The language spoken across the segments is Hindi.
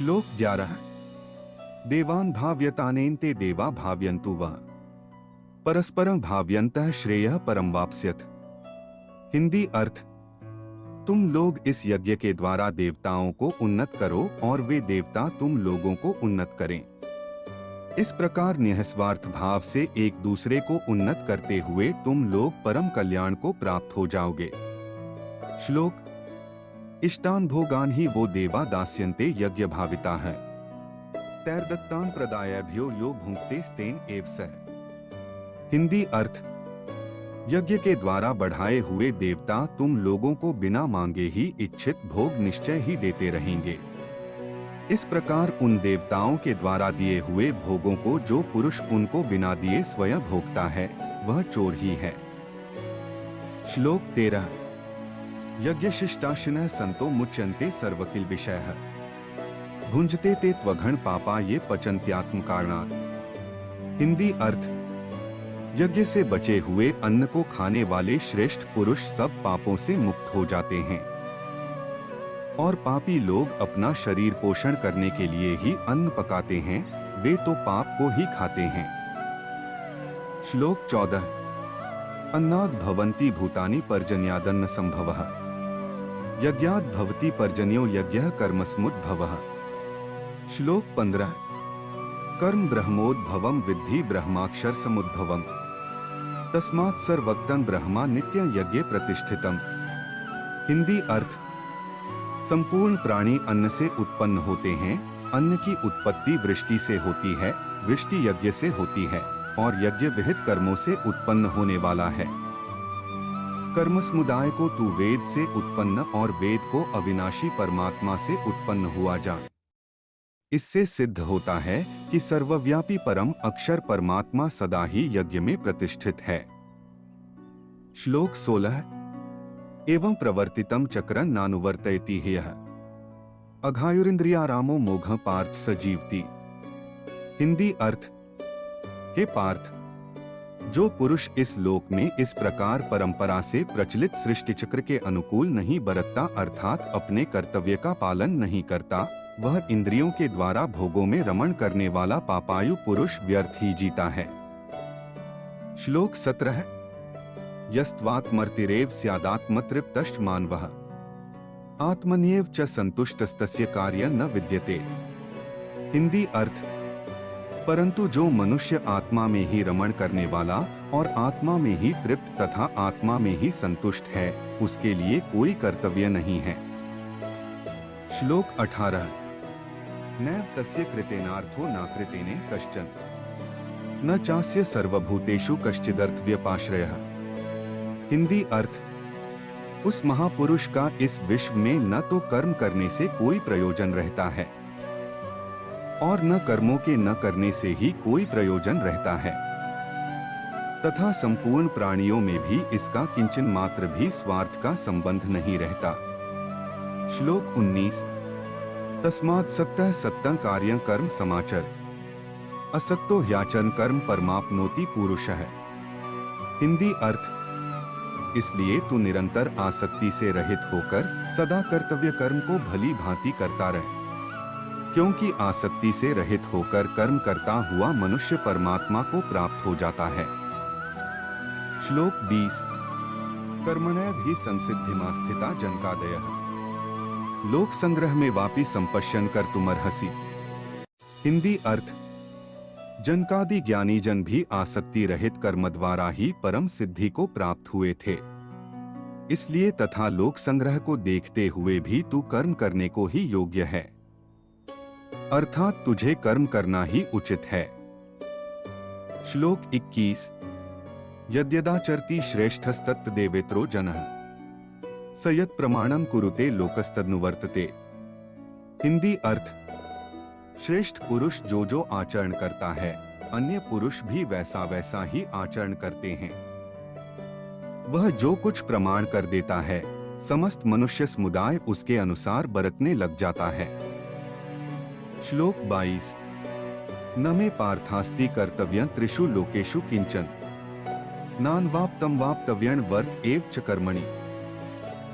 श्लोक 11। देवान् भाव्यतानेन्ते देवा भाव्यन्तु वः परस्परं भाव्यन्तः श्रेयः परं वाप्स्यथ। हिंदी अर्थ: तुम लोग इस यज्ञ के द्वारा देवताओं को उन्नत करो और वे देवता तुम लोगों को उन्नत करें। इस प्रकार निःस्वार्थ भाव से एक दूसरे को उन्नत करते हुए तुम लोग परम कल्याण को प्राप्त हो जाओगे। श्लोक: इष्टान भोगान ही वो देवा दास्यन्ते यज्ञ भाविता है तैर्दत्तान प्रदायभ्यो यो भुंक्ते स्तेन एव सः। हिंदी अर्थ: यज्ञ के द्वारा बढ़ाए हुए देवता तुम लोगों को बिना मांगे ही इच्छित भोग निश्चय ही देते रहेंगे। इस प्रकार उन देवताओं के द्वारा दिए हुए भोगों को जो पुरुष उनको बिना दिए स्वयं भोगता है वह चोर ही है। श्लोक 13। यज्ञशिष्टाशिनः संतो मुच्यन्ते सर्वकिल विषयः भुंजते ते त्वघन पापा ये पचन्त्यात्म कारणात्। हिंदी अर्थ: यज्ञ से बचे हुए अन्न को खाने वाले श्रेष्ठ पुरुष सब पापों से मुक्त हो जाते हैं और पापी लोग अपना शरीर पोषण करने के लिए ही अन्न पकाते हैं, वे तो पाप को ही खाते हैं। श्लोक 14। अन्नाद् भवन्ति भूतानि पर्जन्यादन्न संभवः यज्ञाद् भवति पर्जन्यो यज्ञः कर्मसमुद्भवः। श्लोक 15। कर्म ब्रह्मोद्भवं विद्धि ब्रह्माक्षर समुद्भवम् तस्मात् सर्वक्तं ब्रह्मा नित्य यज्ञे प्रतिष्ठितम्। हिंदी अर्थ: संपूर्ण प्राणी अन्न से उत्पन्न होते हैं। अन्न की उत्पत्ति वृष्टि से होती है, वृष्टि यज्ञ से होती है और यज्ञ विहित कर्मों से उत्पन्न होने वाला है। कर्म समुदाय को तू वेद से उत्पन्न और वेद को अविनाशी परमात्मा से उत्पन्न हुआ जान। इससे सिद्ध होता है कि सर्वव्यापी परम अक्षर परमात्मा सदा ही यज्ञ में प्रतिष्ठित है। श्लोक 16। एवं प्रवर्तितम चक्रं नानुवर्तयति ह्यः अघायुरिंद्रियारामो मोघः पार्थ स जीवति। हिंदी अर्थ: हे पार्थ, जो पुरुष इस लोक में इस प्रकार परंपरा से प्रचलित सृष्टि चक्र के अनुकूल नहीं बरतता अर्थात अपने कर्तव्य का पालन नहीं करता, वह इंद्रियों के द्वारा भोगों में रमण करने वाला पापायु पुरुष व्यर्थ ही जीता है। श्लोक 17। यस्त्वात्मर्तिरेव स्यादात्मतृप्तश्च मानवः आत्मन्येव च संतुष्टस्तस्य कार्यं न विद्यते। हिंदी अर्थ: परंतु जो मनुष्य आत्मा में ही रमण करने वाला और आत्मा में ही तृप्त तथा आत्मा में ही संतुष्ट है, उसके लिए कोई कर्तव्य नहीं है। श्लोक 18। नैव तस्य कृतेनार्थो न कृतेने कश्चन न चास्य सर्वभूतेषु कश्चिदर्थव्यपाश्रयः। हिंदी अर्थ: उस महापुरुष का इस विश्व में न तो कर्म करने से कोई प्रयोजन रहता है और न कर्मों के न करने से ही कोई प्रयोजन रहता है तथा संपूर्ण प्राणियों में भी इसका किंचन मात्र भी स्वार्थ का संबंध नहीं रहता। श्लोक 19। तस्मात् सक्तः सत्तं कार्यं कर्म समाचर असक्तो ह्याचरन् कर्म परमाप्नोति पुरुषः। हिंदी अर्थ: इसलिए तू निरंतर आसक्ति से रहित होकर सदा कर्तव्य कर्म को भली भांति करता रहे, क्योंकि आसक्ति से रहित होकर कर्म करता हुआ मनुष्य परमात्मा को प्राप्त हो जाता है। श्लोक 20। कर्मणैव हि संसिद्धिमास्थिता जनकादयः लोक संग्रह में वापि संपश्यन कर्तुमर्हसि। हिंदी अर्थ: जनकादि ज्ञानी जन भी आसक्ति रहित कर्म द्वारा ही परम सिद्धि को प्राप्त हुए थे, इसलिए तथा लोक संग्रह को देखते हुए भी तू कर्म करने को ही योग्य है, अर्थात तुझे कर्म करना ही उचित है। श्लोक 21। यद्यदाचरति श्रेष्ठस्तत्तदेवेतरो जनः स यत् प्रमाणं कुरुते लोकस्तदनुवर्तते। हिंदी अर्थ: श्रेष्ठ पुरुष जो जो आचरण करता है, अन्य पुरुष भी वैसा वैसा ही आचरण करते हैं। वह जो कुछ प्रमाण कर देता है, समस्त मनुष्य समुदाय उसके अनुसार बरतने लग जाता है। श्लोक 22। न मे पार्थास्ति कर्तव्यं त्रिषु लोकेषु किंचन नान्वाप्तं वाप्तव्यं वर्त एव च कर्मणि।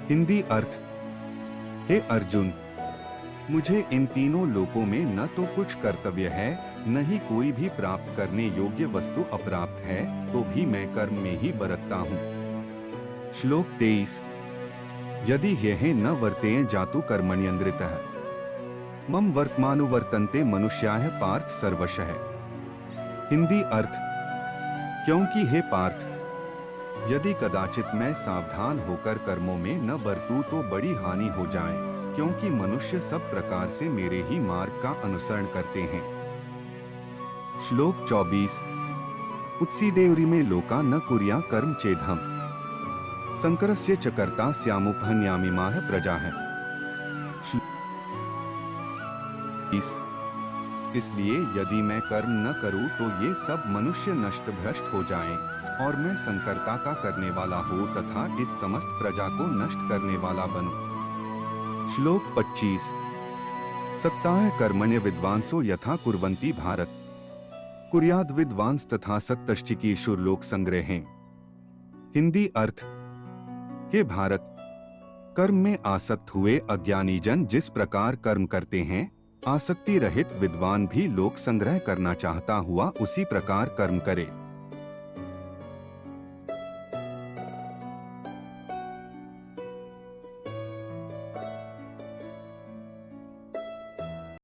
हिंदी अर्थ: हे अर्जुन, मुझे इन तीनों लोकों में न तो कुछ कर्तव्य है, न ही कोई भी प्राप्त करने योग्य वस्तु अप्राप्त है, तो भी मैं कर्म में ही बरतता हूँ। श्लोक 23। यदि ह्यः न वर्तेय जातु कर्मण्यन्द्रितः मम वर्तमानुवर्तन्ते मनुष्याः पार्थ सर्वशः। हिंदी अर्थ। क्योंकि हे पार्थ, यदि कदाचित मैं सावधान होकर कर्मों में न बरतूं तो बड़ी हानि हो जाए, क्योंकि मनुष्य सब प्रकार से मेरे ही मार्ग का अनुसरण करते हैं। श्लोक 24। उत्सीदेवरी में लोका न कुर्या कर्म चेदहम् संकरस्य च कर्ता स्यामुपहन्यामिमाः प्रजाः। इसलिए यदि मैं कर्म न करूं तो ये सब मनुष्य नष्ट भ्रष्ट हो जाएं, और मैं संकर्ता का करने वाला हो तथा इस समस्त प्रजा को नष्ट करने वाला बनूं। श्लोक 25। सक्ताः कर्मण्य विद्वांसो यथा कुर्वन्ति भारत कुर्याद विद्वांस तथा सक्तश्चिकीर्षुर लोक संग्रह। हिंदी अर्थ। हे भारत, कर्म में आसक्त हुए अज्ञानी जन जिस प्रकार कर्म करते हैं, आसक्ति रहित विद्वान भी लोक संग्रह करना चाहता हुआ उसी प्रकार कर्म करे।